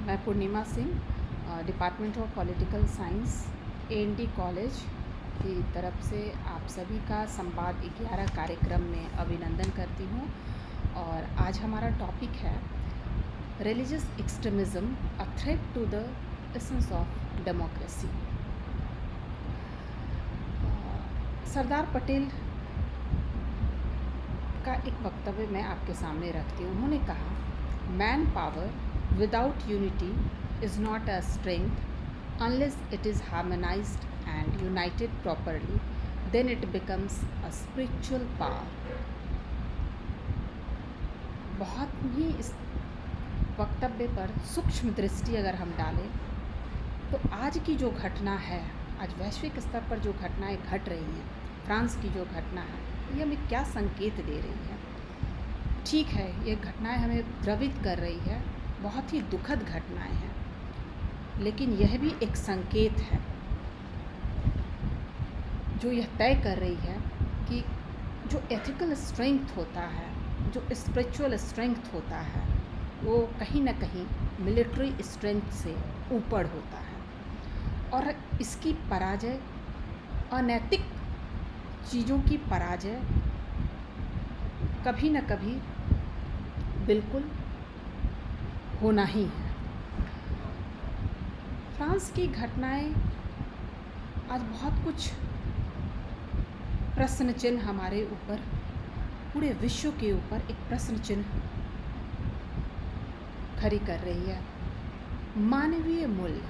मैं Purnima Singh department of political science AND college की तरफ से आप सभी का संवाद 11 कार्यक्रम में अभिनंदन करती हूँ। और आज हमारा टॉपिक है religious extremism a threat to the essence of democracy. Sardar Patel का एक वक्तव्य मैं आपके सामने रखती हूँ। उन्होंने कहा, man power without unity is not a strength unless it is harmonized and united properly, then it becomes a spiritual power। बहुत ही इस वक्तव्य पर सूक्ष्म दृष्टि अगर हम डालें तो आज की जो घटना है, आज वैश्विक स्तर पर जो घटनाएं घट रही हैं, फ्रांस की जो घटना है, ये हमें क्या संकेत दे रही है। ठीक है, ये घटनाएं हमें द्रवित कर रही है, बहुत ही दुखद घटनाएं हैं, लेकिन यह भी एक संकेत है जो यह तय कर रही है कि जो एथिकल स्ट्रेंथ होता है, जो स्पिरिचुअल स्ट्रेंथ होता है, वो कहीं ना कहीं मिलिट्री स्ट्रेंथ से ऊपर होता है। और इसकी पराजय, अनैतिक चीज़ों की पराजय कभी न कभी बिल्कुल होना ही है। फ्रांस की घटनाएं आज बहुत कुछ प्रश्न चिन्ह हमारे ऊपर, पूरे विश्व के ऊपर एक प्रश्न चिन्ह खड़ी कर रही है। मानवीय मूल्य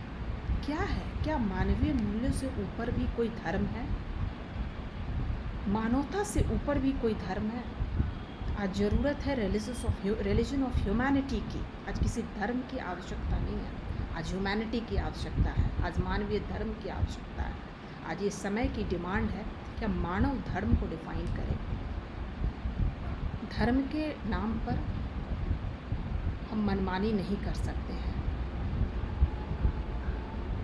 क्या है? क्या मानवीय मूल्य से ऊपर भी कोई धर्म है? मानवता से ऊपर भी कोई धर्म है? आज ज़रूरत है रिलीजन ऑफ ह्यूमैनिटी की। आज किसी धर्म की आवश्यकता नहीं है, आज ह्यूमैनिटी की आवश्यकता है, आज मानवीय धर्म की आवश्यकता है। आज ये समय की डिमांड है कि हम मानव धर्म को डिफाइन करें। धर्म के नाम पर हम मनमानी नहीं कर सकते हैं।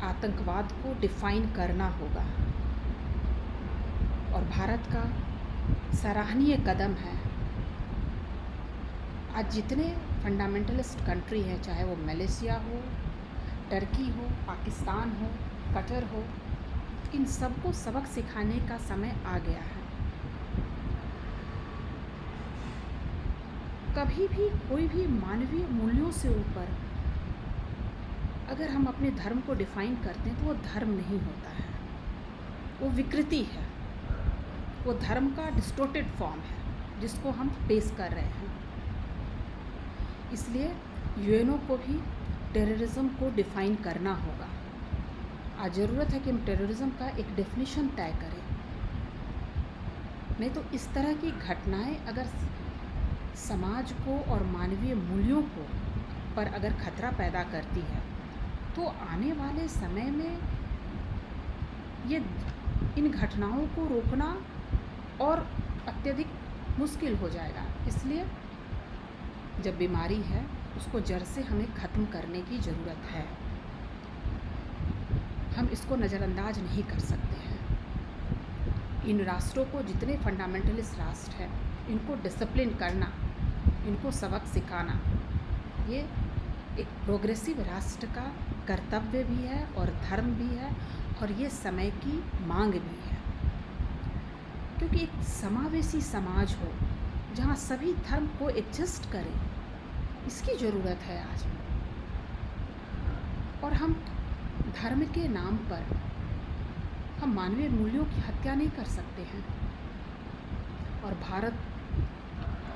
आतंकवाद को डिफाइन करना होगा। और भारत का सराहनीय कदम है, आज जितने फंडामेंटलिस्ट कंट्री हैं, चाहे वो मलेशिया हो, टर्की हो, पाकिस्तान हो, कतर हो, इन सबको सबक सिखाने का समय आ गया है। कभी भी कोई भी मानवीय मूल्यों से ऊपर अगर हम अपने धर्म को डिफाइन करते हैं तो वो धर्म नहीं होता है, वो विकृति है, वो धर्म का डिस्टोर्टेड फॉर्म है जिसको हम पेश कर रहे हैं। इसलिए यूएनओ को भी टेररिज्म को डिफ़ाइन करना होगा। आज ज़रूरत है कि हम टेररिज्म का एक डेफिनेशन तय करें। नहीं तो इस तरह की घटनाएं अगर समाज को और मानवीय मूल्यों को पर अगर खतरा पैदा करती है तो आने वाले समय में ये इन घटनाओं को रोकना और अत्यधिक मुश्किल हो जाएगा। इसलिए जब बीमारी है उसको जड़ से हमें ख़त्म करने की ज़रूरत है। हम इसको नज़रअंदाज नहीं कर सकते हैं। इन राष्ट्रों को, जितने फंडामेंटलिस्ट राष्ट्र हैं, इनको डिसिप्लिन करना, इनको सबक सिखाना, ये एक प्रोग्रेसिव राष्ट्र का कर्तव्य भी है और धर्म भी है, और ये समय की मांग भी है। क्योंकि एक समावेशी समाज हो जहाँ सभी धर्म को एडजस्ट करें, इसकी ज़रूरत है आज। और हम धर्म के नाम पर हम मानवीय मूल्यों की हत्या नहीं कर सकते हैं। और भारत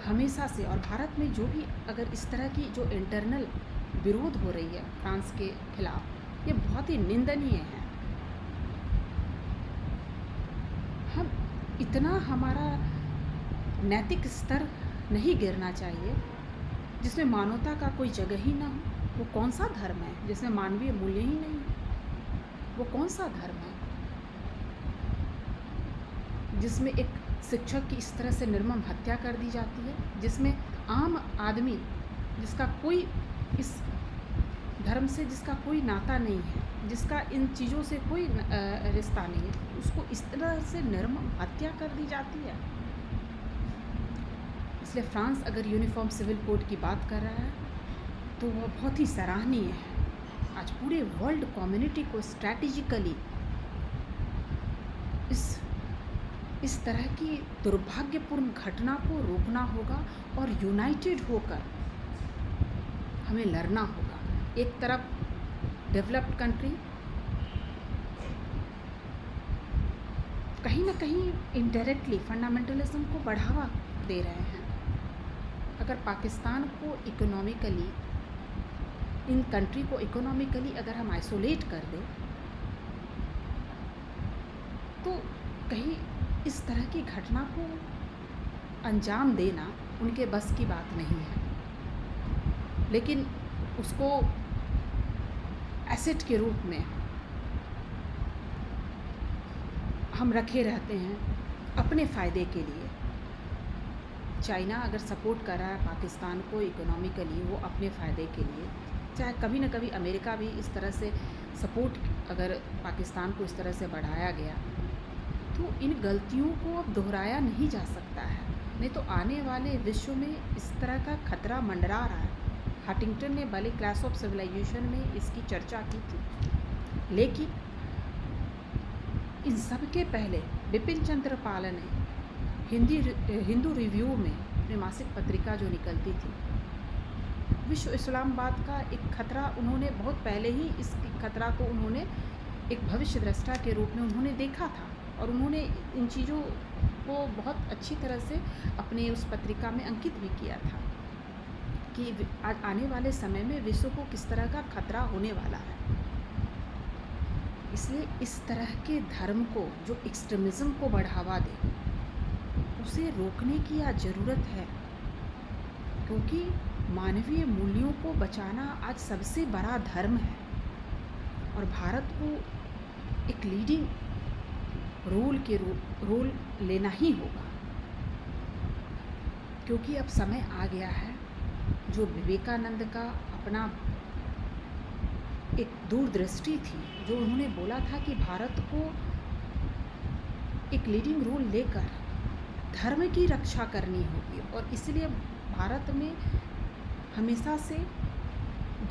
हमेशा से, और भारत में जो भी अगर इस तरह की जो इंटरनल विरोध हो रही है फ्रांस के खिलाफ, ये बहुत ही निंदनीय है। हम इतना, हमारा नैतिक स्तर नहीं गिरना चाहिए जिसमें मानवता का कोई जगह ही ना हो। वो कौन सा धर्म है जिसमें मानवीय मूल्य ही नहीं है? वो कौन सा धर्म है जिसमें एक शिक्षक की इस तरह से निर्मम हत्या कर दी जाती है, जिसमें आम आदमी जिसका कोई इस धर्म से जिसका कोई नाता नहीं है, जिसका इन चीज़ों से कोई रिश्ता नहीं है, उसको इस तरह से निर्मम हत्या कर दी जाती है। इसलिए फ्रांस अगर यूनिफॉर्म सिविल कोड की बात कर रहा है तो वह बहुत ही सराहनीय है। आज पूरे वर्ल्ड कम्युनिटी को स्ट्रैटेजिकली इस तरह की दुर्भाग्यपूर्ण घटना को रोकना होगा और यूनाइटेड होकर हमें लड़ना होगा। एक तरफ डेवलप्ड कंट्री कहीं ना कहीं इनडायरेक्टली फंडामेंटलिज्म को बढ़ावा दे रहे हैं। अगर पाकिस्तान को इकोनॉमिकली, इन कंट्री को इकोनॉमिकली अगर हम आइसोलेट कर दें तो कहीं इस तरह की घटना को अंजाम देना उनके बस की बात नहीं है, लेकिन उसको एसेट के रूप में हम रखे रहते हैं अपने फ़ायदे के लिए। चाइना अगर सपोर्ट कर रहा है पाकिस्तान को इकोनॉमिकली, वो अपने फ़ायदे के लिए, चाहे कभी ना कभी अमेरिका भी इस तरह से सपोर्ट अगर पाकिस्तान को इस तरह से बढ़ाया गया तो इन गलतियों को अब दोहराया नहीं जा सकता है। नहीं तो आने वाले विश्व में इस तरह का खतरा मंडरा रहा है। हंटिंगटन ने भले क्लास ऑफ सिविलाइजेशन में इसकी चर्चा की थी, लेकिन इन सब के पहले बिपिन चंद्र पाल ने हिंदू रिव्यू में अपनी मासिक पत्रिका जो निकलती थी, विश्व इस्लामवाद का एक खतरा उन्होंने बहुत पहले ही इस खतरा को उन्होंने एक भविष्य दृष्टा के रूप में उन्होंने देखा था और उन्होंने इन चीज़ों को बहुत अच्छी तरह से अपने उस पत्रिका में अंकित भी किया था कि आने वाले समय में विश्व को किस तरह का खतरा होने वाला है। इसलिए इस तरह के धर्म को जो एक्सट्रीमिज़म को बढ़ावा दे उसे रोकने की आज ज़रूरत है, क्योंकि मानवीय मूल्यों को बचाना आज सबसे बड़ा धर्म है और भारत को एक लीडिंग रोल लेना ही होगा, क्योंकि अब समय आ गया है जो विवेकानंद का अपना एक दूरदृष्टि थी, जो उन्होंने बोला था कि भारत को एक लीडिंग रोल लेकर धर्म की रक्षा करनी होगी और इसलिए भारत में हमेशा से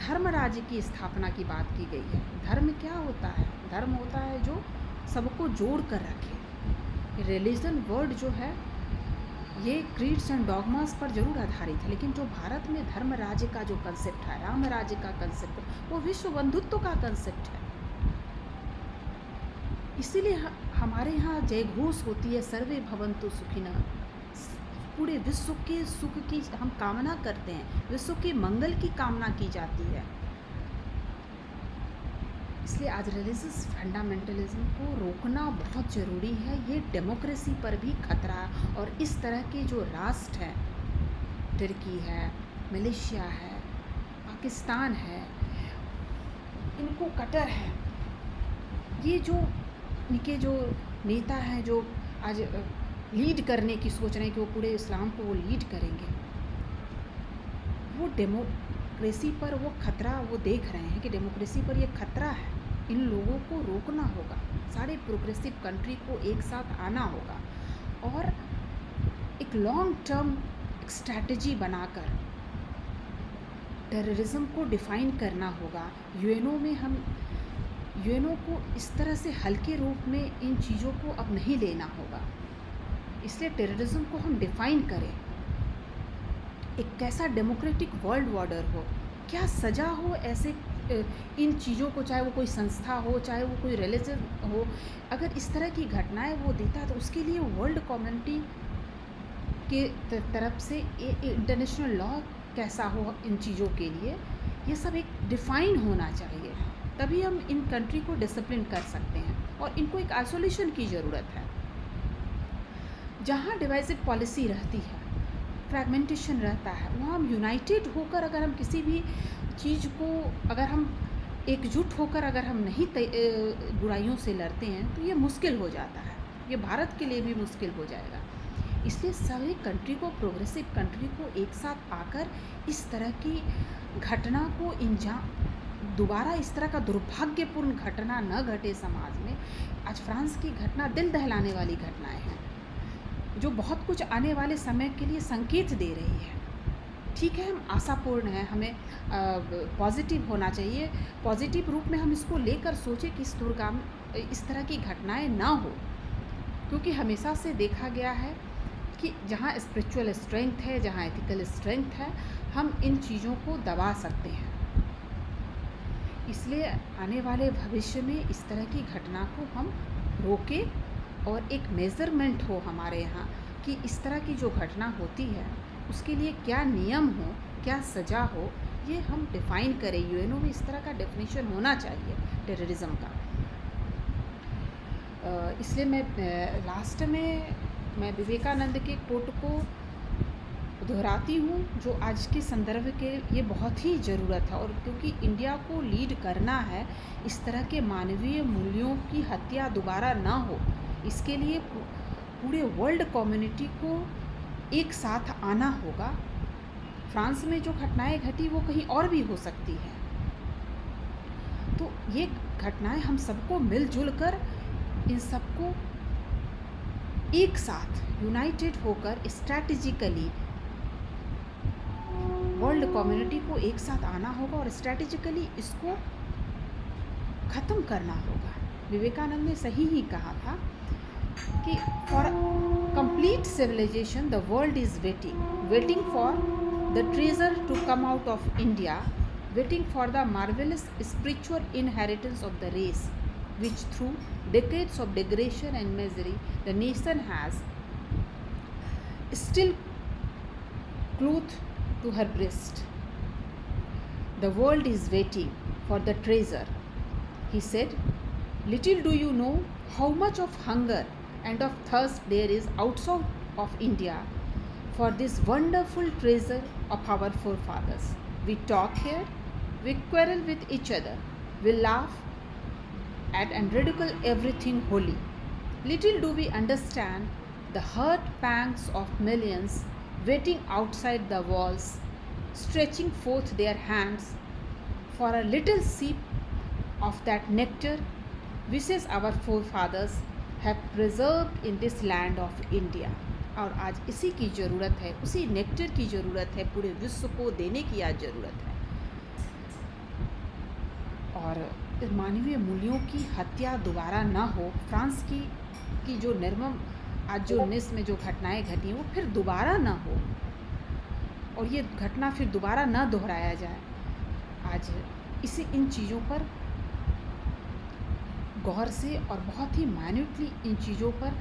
धर्म राज्य की स्थापना की बात की गई है। धर्म क्या होता है? धर्म होता है जो सबको जोड़ कर रखे। रिलीजन वर्ड जो है ये क्रीड्स एंड डॉगमास पर जरूर आधारित है, लेकिन जो भारत में धर्म राज्य का जो कंसेप्ट है, राम राज्य का कंसेप्ट है, वो विश्व बंधुत्व का कंसेप्ट है। इसीलिए हमारे यहाँ जय घोष होती है, सर्वे भवन्तु सुखिनः। पूरे विश्व के सुख की हम कामना करते हैं, विश्व के मंगल की कामना की जाती है। इसलिए आज रिलीजियस फंडामेंटलिज्म को रोकना बहुत ज़रूरी है। ये डेमोक्रेसी पर भी खतरा और इस तरह के जो राष्ट्र हैं, तुर्की है, मलेशिया है, पाकिस्तान है, इनको कटर है। ये जो इनके जो नेता हैं जो आज लीड करने की सोच रहे हैं कि वो पूरे इस्लाम को वो लीड करेंगे, वो डेमोक्रेसी पर वो खतरा वो देख रहे हैं कि डेमोक्रेसी पर ये खतरा है। इन लोगों को रोकना होगा, सारे प्रोग्रेसिव कंट्री को एक साथ आना होगा और एक लॉन्ग टर्म स्ट्रैटेजी बनाकर टेररिज्म को डिफ़ाइन करना होगा। यूएनओ को इस तरह से हल्के रूप में इन चीज़ों को अब नहीं लेना होगा। इसलिए टेररिज्म को हम डिफ़ाइन करें, एक कैसा डेमोक्रेटिक वर्ल्ड ऑर्डर हो, क्या सज़ा हो ऐसे इन चीज़ों को, चाहे वो कोई संस्था हो, चाहे वो कोई रिलीजन हो, अगर इस तरह की घटनाएं वो देता है तो उसके लिए वर्ल्ड कम्युनिटी के तरफ से इंटरनेशनल लॉ कैसा हो इन चीज़ों के लिए, ये सब एक डिफ़ाइन होना चाहिए। तभी हम इन कंट्री को डिसिप्लिन कर सकते हैं और इनको एक आइसोलेशन की ज़रूरत है। जहाँ डिवाइसिव पॉलिसी रहती है, फ्रैगमेंटेशन रहता है, वहाँ हम यूनाइटेड होकर अगर हम किसी भी चीज़ को अगर हम एकजुट होकर अगर हम नहीं बुराइयों से लड़ते हैं तो ये मुश्किल हो जाता है, ये भारत के लिए भी मुश्किल हो जाएगा। इसलिए सभी कंट्री को, प्रोग्रेसिव कंट्री को एक साथ आकर इस तरह की घटना को दोबारा इस तरह का दुर्भाग्यपूर्ण घटना न घटे समाज में। आज फ्रांस की घटना दिल दहलाने वाली घटनाएं हैं जो बहुत कुछ आने वाले समय के लिए संकेत दे रही है। ठीक है, हम आशापूर्ण हैं, हमें पॉज़िटिव होना चाहिए, पॉज़िटिव रूप में हम इसको लेकर सोचें कि इस तरह की घटनाएँ ना हो। क्योंकि हमेशा से देखा गया है कि जहाँ स्पिरिचुअल स्ट्रेंथ है, जहाँ एथिकल स्ट्रेंथ है, हम इन चीज़ों को दबा सकते हैं। इसलिए आने वाले भविष्य में इस तरह की घटना को हम रोकें और एक मेज़रमेंट हो हमारे यहाँ कि इस तरह की जो घटना होती है उसके लिए क्या नियम हो, क्या सज़ा हो, ये हम डिफ़ाइन करें। यूएनओ में इस तरह का डेफिनेशन होना चाहिए टेररिज़्म का। इसलिए मैं लास्ट में मैं विवेकानंद के कोट को दोहराती हूँ, जो आज के संदर्भ के लिए बहुत ही ज़रूरत है। और क्योंकि इंडिया को लीड करना है, इस तरह के मानवीय मूल्यों की हत्या दोबारा ना हो, इसके लिए पूरे वर्ल्ड कम्युनिटी को एक साथ आना होगा। फ्रांस में जो घटनाएं घटी वो कहीं और भी हो सकती हैं, तो ये घटनाएं हम सबको मिलजुल कर इन सबको एक साथ यूनाइटेड होकर स्ट्रैटेजिकली वर्ल्ड कम्युनिटी को एक साथ आना होगा और स्ट्रैटेजिकली इसको ख़त्म करना होगा। विवेकानंद ने सही ही कहा था कि for complete civilisation the world is waiting for the treasure to come out of India, waiting for the marvellous spiritual inheritance of the race which through decades of degradation and misery the nation has still clothed to her breast. The world is waiting for the treasure, he said. Little do you know how much of hunger and of thirst there is outside of India for this wonderful treasure of our forefathers. We talk here, we quarrel with each other, we laugh at and ridicule everything holy. Little do we understand the hurt pangs of millions waiting outside the walls, stretching forth their hands for a little sip of that nectar which our forefathers have preserved in this land of India. और आज इसी की ज़रूरत है, उसी nectar की ज़रूरत है, पूरे विश्व को देने की आज ज़रूरत है। और मानवीय मूल्यों की हत्या दोबारा ना हो, फ्रांस की जो निर्मम आज जो निस में जो घटनाएं घटी वो फिर दोबारा ना हो, और ये घटना फिर दोबारा ना दोहराया जाए। आज इन चीज़ों पर गौर से और बहुत ही माइन्यूटली इन चीज़ों पर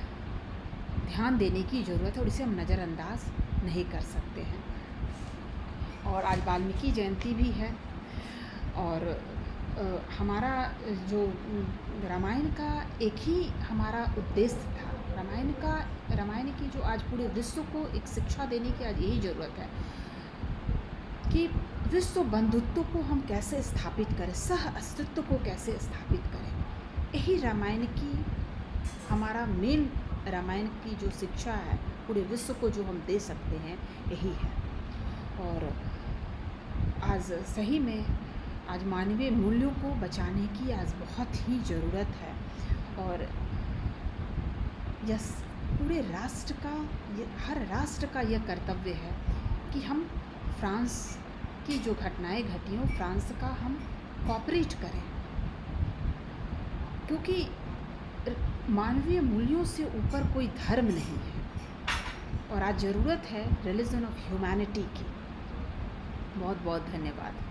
ध्यान देने की ज़रूरत है, और इसे हम नज़रअंदाज नहीं कर सकते हैं। और आज वाल्मीकि जयंती भी है, और हमारा जो रामायण का एक ही हमारा उद्देश्य था, रामायण की जो आज पूरे विश्व को एक शिक्षा देने की आज यही ज़रूरत है कि विश्व बंधुत्व को हम कैसे स्थापित करें, सह अस्तित्व को कैसे स्थापित करें। यही रामायण की हमारा मेन रामायण की जो शिक्षा है पूरे विश्व को जो हम दे सकते हैं यही है। और आज सही में आज मानवीय मूल्यों को बचाने की आज बहुत ही ज़रूरत है, और यस पूरे राष्ट्र का हर राष्ट्र का यह कर्तव्य है कि हम फ्रांस की जो घटनाएं घटी हों फ्रांस का हम कोऑपरेट करें, क्योंकि मानवीय मूल्यों से ऊपर कोई धर्म नहीं है, और आज ज़रूरत है रिलीजन ऑफ ह्यूमैनिटी की। बहुत बहुत धन्यवाद।